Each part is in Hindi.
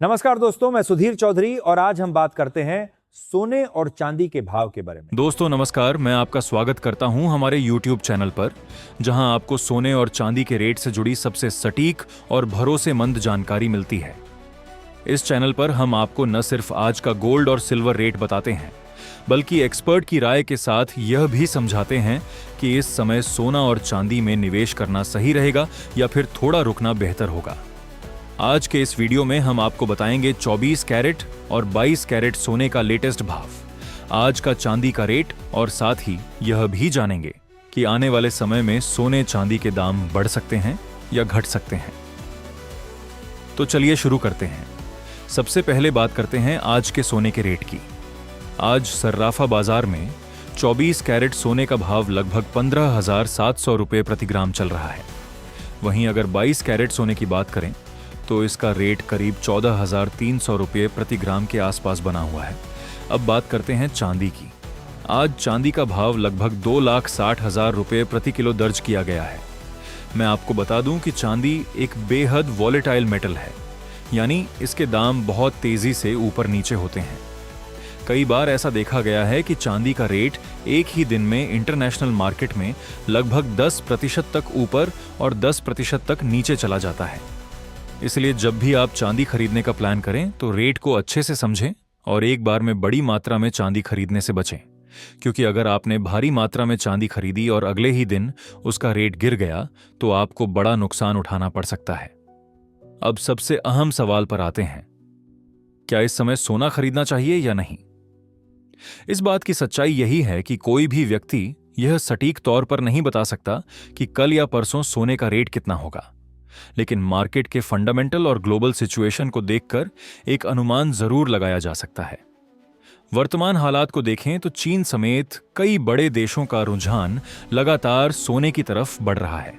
नमस्कार दोस्तों, मैं सुधीर चौधरी और आज हम बात करते हैं सोने और चांदी के भाव के बारे में। दोस्तों नमस्कार, मैं आपका स्वागत करता हूं हमारे YouTube चैनल पर, जहां आपको सोने और चांदी के रेट से जुड़ी सबसे सटीक और भरोसेमंद जानकारी मिलती है। इस चैनल पर हम आपको न सिर्फ आज का गोल्ड और सिल्वर रेट बताते हैं, बल्कि एक्सपर्ट की राय के साथ यह भी समझाते हैं कि इस समय सोना और चांदी में निवेश करना सही रहेगा या फिर थोड़ा रुकना बेहतर होगा। आज के इस वीडियो में हम आपको बताएंगे 24 कैरेट और 22 कैरेट सोने का लेटेस्ट भाव, आज का चांदी का रेट और साथ ही यह भी जानेंगे कि आने वाले समय में सोने चांदी के दाम बढ़ सकते हैं या घट सकते हैं। तो चलिए शुरू करते हैं। सबसे पहले बात करते हैं आज के सोने के रेट की। आज सर्राफा बाजार में 24 कैरेट सोने का भाव लगभग 15,700 रुपये प्रति ग्राम चल रहा है। वहीं अगर 22 कैरेट सोने की बात करें तो इसका रेट करीब 14,300 रुपये प्रति ग्राम के आसपास बना हुआ है। अब बात करते हैं चांदी की। आज चांदी का भाव लगभग 2,60,000 रुपये प्रति किलो दर्ज किया गया है। मैं आपको बता दूं कि चांदी एक बेहद वॉलेटाइल मेटल है, यानी इसके दाम बहुत तेजी से ऊपर नीचे होते हैं। कई बार ऐसा देखा गया है कि चांदी का रेट एक ही दिन में इंटरनेशनल मार्केट में लगभग 10% तक ऊपर और 10% तक नीचे चला जाता है। इसलिए जब भी आप चांदी खरीदने का प्लान करें तो रेट को अच्छे से समझें और एक बार में बड़ी मात्रा में चांदी खरीदने से बचें, क्योंकि अगर आपने भारी मात्रा में चांदी खरीदी और अगले ही दिन उसका रेट गिर गया तो आपको बड़ा नुकसान उठाना पड़ सकता है। अब सबसे अहम सवाल पर आते हैं, क्या इस समय सोना खरीदना चाहिए या नहीं? इस बात की सच्चाई यही है कि कोई भी व्यक्ति यह सटीक तौर पर नहीं बता सकता कि कल या परसों सोने का रेट कितना होगा, लेकिन मार्केट के फंडामेंटल और ग्लोबल सिचुएशन को देखकर एक अनुमान जरूर लगाया जा सकता है। वर्तमान हालात को देखें तो चीन समेत कई बड़े देशों का रुझान लगातार सोने की तरफ बढ़ रहा है।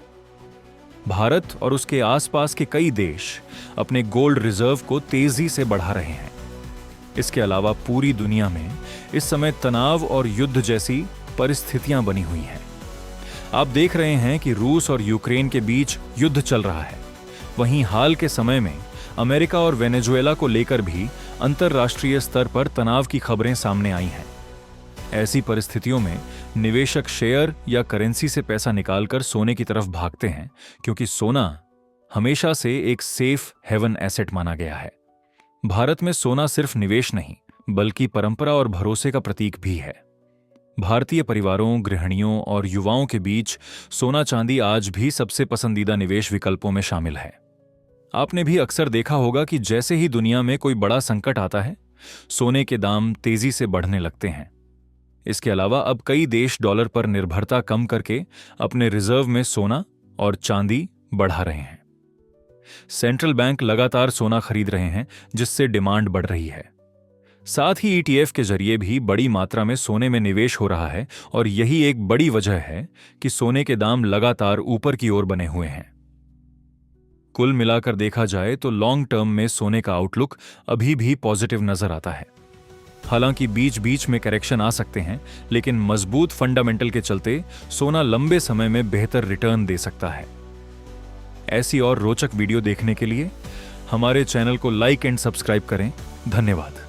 भारत और उसके आसपास के कई देश अपने गोल्ड रिजर्व को तेजी से बढ़ा रहे हैं। इसके अलावा पूरी दुनिया में इस समय तनाव और युद्ध जैसी परिस्थितियां बनी हुई हैं। आप देख रहे हैं कि रूस और यूक्रेन के बीच युद्ध चल रहा है। वहीं हाल के समय में अमेरिका और वेनेजुएला को लेकर भी अंतर्राष्ट्रीय स्तर पर तनाव की खबरें सामने आई हैं। ऐसी परिस्थितियों में निवेशक शेयर या करेंसी से पैसा निकालकर सोने की तरफ भागते हैं, क्योंकि सोना हमेशा से एक सेफ हेवन एसेट माना गया है। भारत में सोना सिर्फ निवेश नहीं, बल्कि परंपरा और भरोसे का प्रतीक भी है। भारतीय परिवारों, गृहिणियों और युवाओं के बीच सोना चांदी आज भी सबसे पसंदीदा निवेश विकल्पों में शामिल है। आपने भी अक्सर देखा होगा कि जैसे ही दुनिया में कोई बड़ा संकट आता है, सोने के दाम तेजी से बढ़ने लगते हैं। इसके अलावा अब कई देश डॉलर पर निर्भरता कम करके अपने रिजर्व में सोना और चांदी बढ़ा रहे हैं। सेंट्रल बैंक लगातार सोना खरीद रहे हैं, जिससे डिमांड बढ़ रही है। साथ ही ETF के जरिए भी बड़ी मात्रा में सोने में निवेश हो रहा है और यही एक बड़ी वजह है कि सोने के दाम लगातार ऊपर की ओर बने हुए हैं। कुल मिलाकर देखा जाए तो लॉन्ग टर्म में सोने का आउटलुक अभी भी पॉजिटिव नजर आता है। हालांकि बीच बीच में करेक्शन आ सकते हैं, लेकिन मजबूत फंडामेंटल के चलते सोना लंबे समय में बेहतर रिटर्न दे सकता है। ऐसी और रोचक वीडियो देखने के लिए हमारे चैनल को लाइक एंड सब्सक्राइब करें। धन्यवाद।